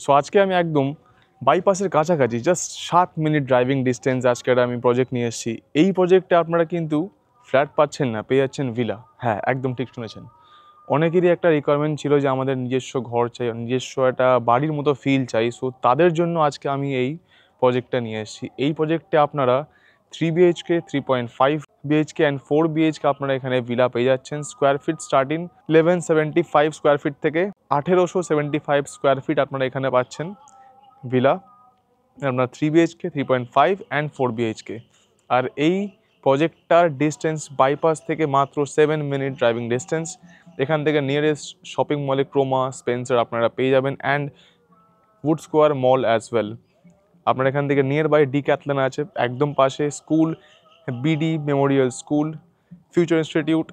So আজকে আমি একদম বাইপাসের কাছাকাছি, জাস্ট 7 মিনিট ড্রাইভিং ডিস্টেন্স আজকে আমি প্রজেক্ট নিয়ে এসেছি। এই প্রজেক্টে আপনারা কিন্তু ফ্ল্যাট পাচ্ছেন না, পেয়ে যাচ্ছেন ভিলা। হ্যাঁ, একদম ঠিক শুনেছেন। অনেকেরই একটা রিকোয়ারমেন্ট ছিল যে আমাদের নিজস্ব ঘর চাই, নিজস্ব একটা বাড়ির মতো ফিল চাই। সো তাদের জন্য আজকে আমি এই প্রজেক্টটা নিয়ে এসেছি। এই প্রজেক্টে আপনারা 3 BHK, 3.5 BHK অ্যান্ড 4 BHK আপনারা এখানে ভিলা পেয়ে যাচ্ছেন। Square feet starting 1175 square feet থেকে 1875 স্কোয়ার ফিট আপনারা এখানে পাচ্ছেন ভিলা। আপনার 3 BHK, 3.5 অ্যান্ড 4 BHK। আর এই প্রজেক্টটার ডিস্টেন্স বাইপাস থেকে মাত্র 7 মিনিট ড্রাইভিং ডিস্টেন্স। এখান থেকে নিয়ারেস্ট শপিং মলে ক্রোমা, স্পেন্সার আপনারা পেয়ে যাবেন, and wood square mall as well. আপনার এখান থেকে নিয়ার বাই ডিক্যাথলন আছে একদম পাশে, school, BD memorial school, future institute,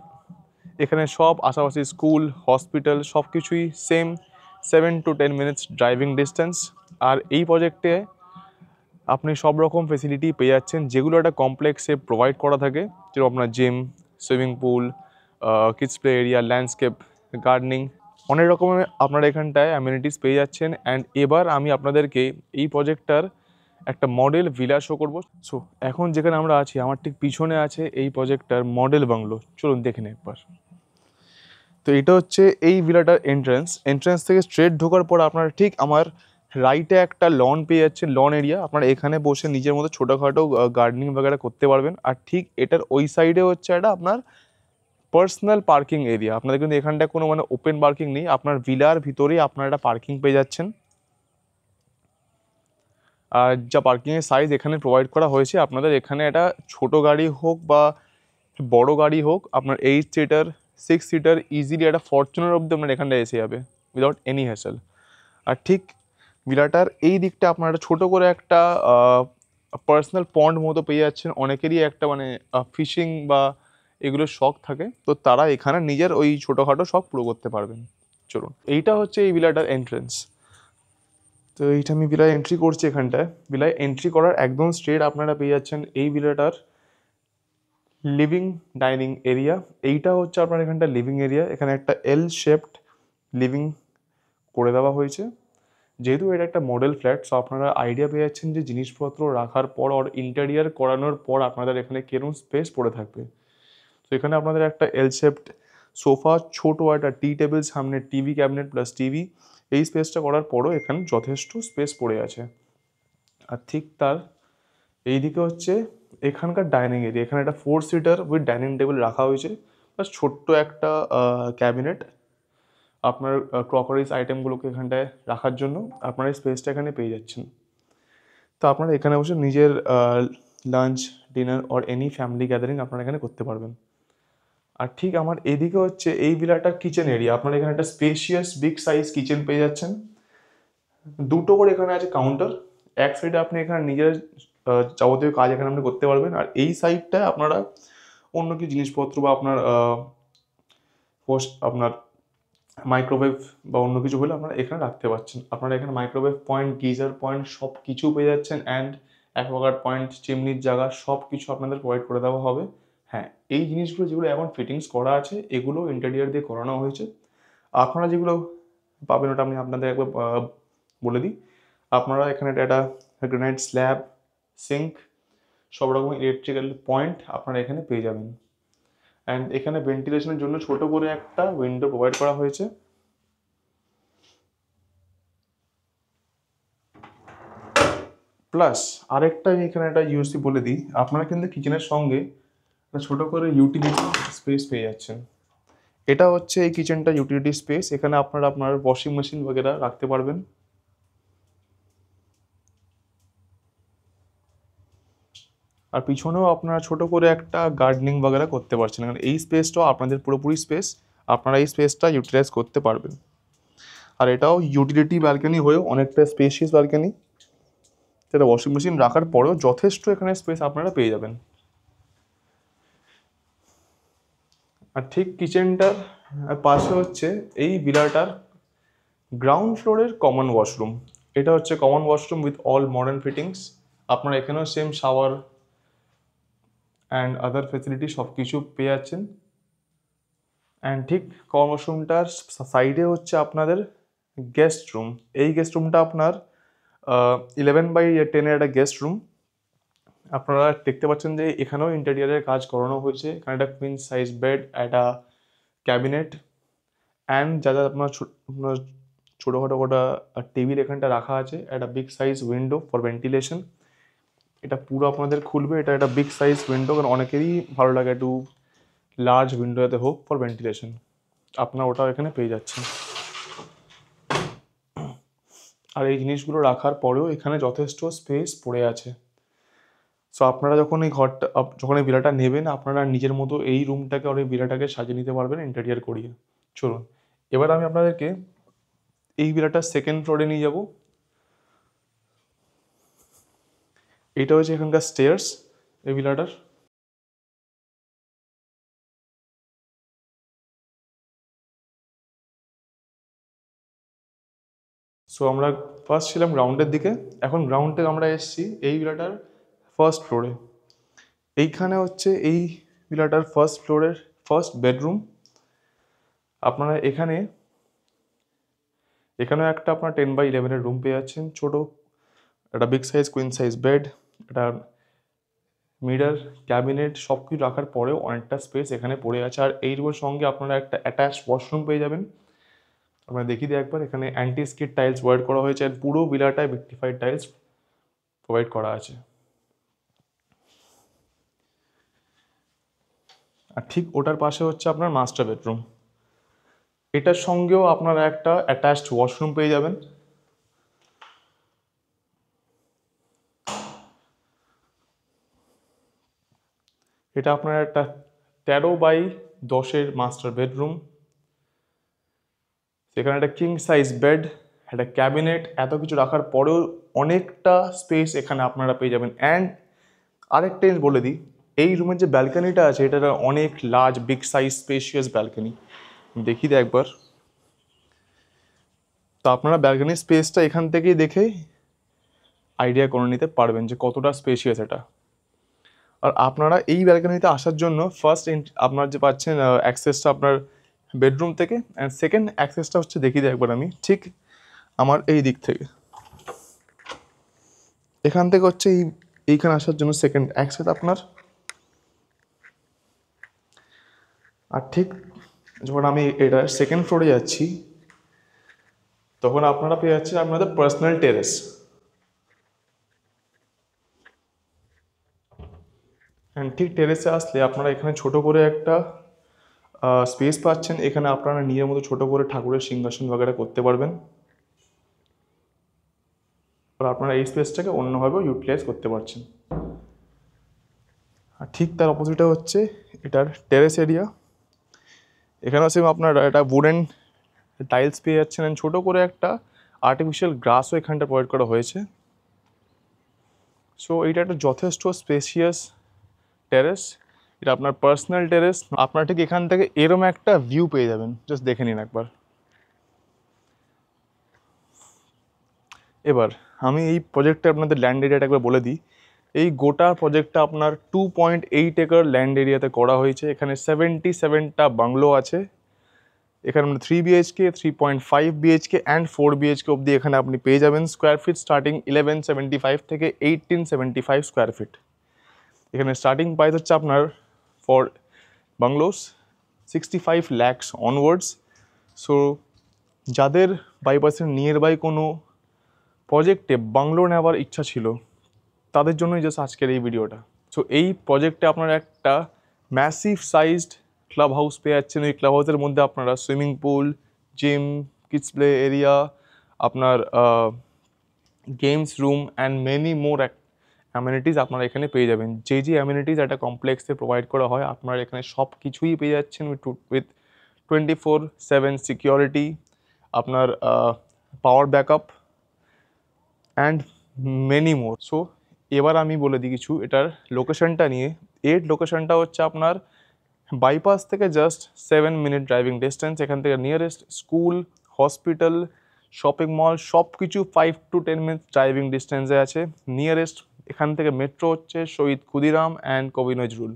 এখানে সব আশেপাশে স্কুল, হসপিটাল সব কিছুই same 7 to 10 minutes driving distance. আর এই প্রজেক্টে আপনি সব রকম ফেসিলিটি পেয়ে যাচ্ছেন যেগুলো একটা কমপ্লেক্সে প্রোভাইড করা থাকে, যেরকম আপনার gym, swimming pool, kids play area, landscape, gardening, অনেক রকমের আপনারা এখানটায় অ্যামিনিটিস পেয়ে যাচ্ছেন। অ্যান্ড এবার আমি আপনাদেরকে এই প্রজেক্টটার একটা মডেল ভিলা শো করবো। সো এখন যেখানে আমরা আছি আমার ঠিক পিছনে আছে এই প্রজেক্টটার মডেল বাংলো, চলুন দেখে নিন একবার। তো এটা হচ্ছে এই ভিলাটার এন্ট্রান্স থেকে স্ট্রেট ঢোকার পর আপনারা ঠিক আমার রাইটে একটা লন পেয়ে যাচ্ছেন, লন এরিয়া। আপনারা এখানে বসে নিজের মতো ছোটোখাটো গার্ডেনিং বগেরা করতে পারবেন। আর ঠিক এটার ওই সাইডে হচ্ছে একটা আপনার পার্সোনাল পার্কিং এরিয়া। আপনাদের কিন্তু এখানটায় কোনো মানে ওপেন পার্কিং নেই, আপনার ভিলার ভিতরেই আপনারা একটা পার্কিং পেয়ে যাচ্ছেন। আর যা পার্কিংয়ের সাইজ এখানে প্রোভাইড করা হয়েছে, আপনাদের এখানে একটা ছোটো গাড়ি হোক বা বড় গাড়ি হোক, আপনার 8 সিটার, 6 সিটার ইজিলি একটা ফরচুনার অব্দি আপনার এখানটায় এসে যাবে উইদাউট এনি হ্যাসেল। আর ঠিক ভিলাটার এই দিকটা আপনারা একটা ছোটো করে একটা পার্সোনাল পন্ড মতো পেয়ে যাচ্ছেন। অনেকেরই একটা মানে ফিশিং বা এগুলোর শখ থাকে, তো তারা এখানে নিজের ওই ছোটোখাটো শখ পুরো করতে পারবেন। চলুন, এইটা হচ্ছে এই ভিলাটার এন্ট্রেন্স। তো এইটা আমি ভিলায় এন্ট্রি করছি। এখানটায় ভিলায় এন্ট্রি করার একদম স্ট্রেট আপনারা পেয়ে যাচ্ছেন এই ভিলাটার লিভিং ডাইনিং এরিয়া। এইটা হচ্ছে আপনার এখানটা লিভিং এরিয়া। এখানে একটা এল শেপড লিভিং করে দেওয়া হয়েছে। যেহেতু এটা একটা মডেল ফ্ল্যাট, সো আপনারা আইডিয়া পেয়ে যাচ্ছেন যে জিনিসপত্র রাখার পর আর ইন্টেরিয়ার করানোর পর আপনাদের এখানে কিরকম স্পেস পড়ে থাকবে। তো এখানে আপনাদের একটা এল শেপড সোফা, ছোটো একটা টি টেবিল, সামনে টিভি ক্যাবিনেট প্লাস টিভি, এই স্পেসটা করার পরও এখানে যথেষ্ট স্পেস পড়ে আছে। আর ঠিক তার এইদিকে হচ্ছে এখানকার ডাইনিং এরিয়া। এখানে একটা 4 সিটার উইথ ডাইনিং টেবিল রাখা হয়েছে, প্লাস ছোট্ট একটা ক্যাবিনেট আপনার ক্রকারিজ আইটেমগুলোকে এখানটায় রাখার জন্য আপনারা এই স্পেসটা এখানে পেয়ে যাচ্ছেন। তো আপনারা এখানে বসে নিজের lunch, dinner or any family gathering আপনারা এখানে করতে পারবেন। আর ঠিক আমার এদিকে হচ্ছে এই ভিলাটার কিচেন এরিয়া। আপনারা এখানে একটা স্পেশিয়াস বিগ সাইজ কিচেন পেয়ে যাচ্ছেন। দুটো করে এখানে আছে কাউন্টার। এক সাইডে আপনি এখানে নিজের যাবতীয় কাজ এখানে আপনি করতে পারবেন, আর এই সাইডটায় আপনারা অন্য কিছু জিনিসপত্র বা আপনার আপনার মাইক্রোওয়েভ বা অন্য কিছু হলে আপনারা এখানে রাখতে পারছেন। আপনারা এখানে মাইক্রোওয়েভ পয়েন্ট, গিজার পয়েন্ট সব কিছু পেয়ে যাচ্ছেন, অ্যান্ড অ্যাকোয়াগার্ড পয়েন্ট, চিমনির জায়গা সব কিছু আপনাদের প্রোভাইড করে দেওয়া হবে। হ্যাঁ, এই জিনিসগুলো যেগুলো এখন ফিটিংস করা আছে এগুলো ইন্টেরিয়ার দিয়ে করানো হয়েছে। আপনারা যেগুলো পাবেন ওটা আমি আপনাদের একবার বলে দিই। আপনারা এখানে একটা গ্রানাইট স্ল্যাব, সিঙ্ক, সব রকম ইলেকট্রিক্যাল পয়েন্ট আপনারা এখানে পেয়ে যাবেন। অ্যান্ড এখানে ভেন্টিলেশনের জন্য ছোট করে একটা উইন্ডো প্রোভাইড করা হয়েছে। প্লাস আরেকটা আমি এখানে একটা ইউএসপি বলে দিই, আপনারা কিন্তু কিচেনের সঙ্গে একটা ছোটো করে ইউটিলিটি স্পেস পেয়ে যাচ্ছেন। এটা হচ্ছে এই কিচেনটা ইউটিলিটি স্পেস। এখানে আপনারা আপনার ওয়াশিং মেশিন বগেরা রাখতে পারবেন। আর পিছনেও আপনারা ছোট করে একটা গার্ডেনিং বগেরা করতে পারছেন। কারণ এই স্পেসটাও আপনাদের পুরোপুরি স্পেস, আপনারা এই স্পেসটা ইউটিলাইজ করতে পারবেন। আর এটাও ইউটিলিটি ব্যালকনি হয়েও অনেকটা স্পেশিয়াস ব্যালকনি, যেটা ওয়াশিং মেশিন রাখার পরেও যথেষ্ট এখানে স্পেস আপনারা পেয়ে যাবেন। আর ঠিক কিচেনটার পাশে হচ্ছে এই ভিলাটার গ্রাউন্ড ফ্লোরের কমন ওয়াশরুম। এটা হচ্ছে common washroom with all modern fittings. আপনারা এখানেও same shower and other facility সব কিছু পেয়ে যাচ্ছেন। অ্যান্ড ঠিক কমন ওয়াশরুমটার সাইডে হচ্ছে আপনাদের গেস্ট রুম। এই গেস্ট রুমটা আপনার 11/10 একটা গেস্ট রুম। আপনারা দেখতে পাচ্ছেন যে এখানেও ইন্টেরিয়ারের কাজ করানো হয়েছে। এখানে একটা কুইন সাইজ বেড, একটা ক্যাবিনেট অ্যান্ড যা যা আপনার আপনার ছোটোখাটো গোটা টেবিল এখানটা রাখা আছে, একটা big size window for ventilation. এটা পুরো আপনাদের খুলবে, এটা একটা বিগ সাইজ উইন্ডো, কারণ অনেকেরই ভালো লাগে একটু লার্জ উইন্ডো যাতে হোক ফর ভেন্টিলেশন। আপনার ওটাও এখানে পেয়ে যাচ্ছেন। আর এই জিনিসগুলো রাখার পরেও এখানে যথেষ্ট স্পেস পড়ে আছে। সো আপনারা যখন এই ঘরটা যখন এই ভিলাটা নেবেন, আপনারা নিজের মতো এই রুমটাকে আর এই ভিলাটাকে সাজিয়ে নিতে পারবেন ইন্টেরিয়ার করিয়ে। চলুন এবার আমি আপনাদেরকে এই ভিলাটার সেকেন্ড ফ্লোরে নিয়ে যাব। এটা হচ্ছে এখানকার স্টেয়ার্স এই ভিলাটার। সো আমরা ফার্স্ট ছিলাম গ্রাউন্ডের দিকে, এখন গ্রাউন্ড থেকে আমরা এসেছি এই ভিলাটার ফার্স্ট ফ্লোরে। এইখানে হচ্ছে এই ভিলাটার ফার্স্ট ফ্লোরের ফার্স্ট বেডরুম। আপনারা এখানেও একটা আপনার 10/11 রুম পেয়ে যাচ্ছেন, ছোটো একটা big size queen size bed, একটা মিরর, ক্যাবিনেট, সব কিছু রাখার পরেও অনেকটা স্পেস এখানে পড়ে আছে। আর এই রুমের সঙ্গে আপনারা একটা অ্যাটাচ ওয়াশরুম পেয়ে যাবেন। আপনারা দেখিয়ে দিই একবার, এখানে অ্যান্টি স্কিড টাইলস প্রোভাইড করা হয়েছে আর পুরো ভিলাটায় ভিক্টিফাইড টাইলস প্রোভাইড করা আছে। আর ঠিক ওটার পাশে হচ্ছে আপনার মাস্টার বেডরুম। এটার সঙ্গেও আপনারা একটা অ্যাটাচড ওয়াশরুম পেয়ে যাবেন। এটা আপনার একটা 13/10 মাস্টার বেডরুম। সেখানে একটা কিং সাইজ বেড, একটা ক্যাবিনেট, এত কিছু রাখার পরেও অনেকটা স্পেস এখানে আপনারা পেয়ে যাবেন। অ্যান্ড আরেকটা জিনিস বলে দিই, এই রুমের যে ব্যালকানিটা আছে এটা অনেক large big size spacious balcony. দেখি দিই একবার। তো আপনারা ব্যালকানির স্পেসটা এখান থেকেই দেখে আইডিয়া করে নিতে পারবেন যে কতটা স্পেশিয়াস এটা। আর আপনারা এই ব্যালকানিতে আসার জন্য ফার্স্ট আপনার যে পাচ্ছেন অ্যাক্সেসটা আপনার বেডরুম থেকে, অ্যান্ড সেকেন্ড অ্যাক্সেসটা হচ্ছে দেখিয়ে দিই একবার আমি, ঠিক আমার এই দিক থেকে। এখান থেকে হচ্ছে এইখানে আসার জন্য সেকেন্ড অ্যাক্সেস আপনার। আর ঠিক যখন আমি এটা সেকেন্ড ফ্লোরে যাচ্ছি তখন আপনারা পেয়ে যাচ্ছেন আপনাদের পার্সোনাল টেরেস। অ্যান্ড ঠিক টেরেসে আসলে আপনারা এখানে ছোট করে একটা স্পেস পাচ্ছেন। এখানে আপনারা নিজের মতো ছোট করে ঠাকুরের সিংহাসন বগেরা করতে পারবেন। আর আপনারা এই স্পেসটাকে অন্যভাবেও ইউটিলাইজ করতে পারছেন। আর ঠিক তার অপোজিটে হচ্ছে এটার টেরেস এরিয়া। এখানেও সেম আপনার একটা উডেন টাইলস পেয়ে যাচ্ছেন, ছোটো করে একটা আর্টিফিশিয়াল গ্রাসও এখানটা প্রোভাইড করা হয়েছে। সো এটা একটা যথেষ্ট স্পেশিয়াস টেরেস। এটা আপনার পার্সোনাল টেরেস। আপনারা ঠিক এখান থেকে এরম একটা ভিউ পেয়ে যাবেন, জাস্ট দেখে নিন একবার। এবার আমি এই প্রজেক্টটা আপনাদের ল্যান্ড এরিয়াটা একবার বলে দিই। এই গোটা প্রজেক্টটা আপনার 2.8 একর ল্যান্ড এরিয়াতে করা হয়েছে। এখানে 77টা বাংলো আছে। এখানে 3 BHK, 3.5 BHK অ্যান্ড 4 BHK অবধি এখানে আপনি পেয়ে যাবেন। স্কোয়ার ফিট স্টার্টিং 1175 থেকে 1875 স্কোয়ার ফিট। এখানে স্টার্টিং প্রাইস হচ্ছে আপনার ফর বাংলোস 65 lakhs অনওয়ার্ডস। সো যাদের বাইপাসের নিয়ার বাই কোনো প্রজেক্টে বাংলো নেওয়ার ইচ্ছা ছিল তাদের জন্যই জাস্ট আজকের এই ভিডিওটা। সো এই প্রজেক্টে আপনারা একটা ম্যাসিভ সাইজড ক্লাব হাউস পেয়ে যাচ্ছেন। ওই ক্লাব হাউসের মধ্যে আপনারা swimming pool, gym, kids play area, আপনার games room and many more amenities আপনারা এখানে পেয়ে যাবেন। যে অ্যামিনিটিস একটা কমপ্লেক্সে প্রোভাইড করা হয় আপনারা এখানে সব কিছুই পেয়ে যাচ্ছেন উইথ 24/7 সিকিউরিটি, আপনার power backup and many more. So এবার আমি বলে দিই কিছু এটার লোকেশনটা নিয়ে। এর লোকেশনটা হচ্ছে আপনার বাইপাস থেকে জাস্ট 7 মিনিট ড্রাইভিং ডিস্টেন্স। এখান থেকে nearest school, hospital, shopping mall সব কিছু 5 to 10 মিনিটস ড্রাইভিং ডিস্টেন্সে আছে। নিয়ারেস্ট এখান থেকে মেট্রো হচ্ছে শহীদ ক্ষুদিরাম অ্যান্ড কবি নজরুল।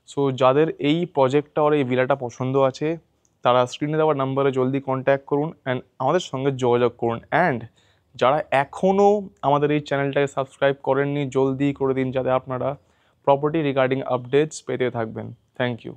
সো যাদের এই প্রজেক্টটা আর এই ভিলাটা পছন্দ আছে তারা স্ক্রিনে দেওয়া নাম্বারে জলদি কন্ট্যাক্ট করুন অ্যান্ড আমাদের সঙ্গে যোগাযোগ করুন। অ্যান্ড যারা এখনও আমাদের এই চ্যানেলটাকে সাবস্ক্রাইব করেননি, জলদি করে দিন, যাতে আপনারা প্রপার্টি রিগার্ডিং আপডেটস পেতে থাকবেন। Thank you.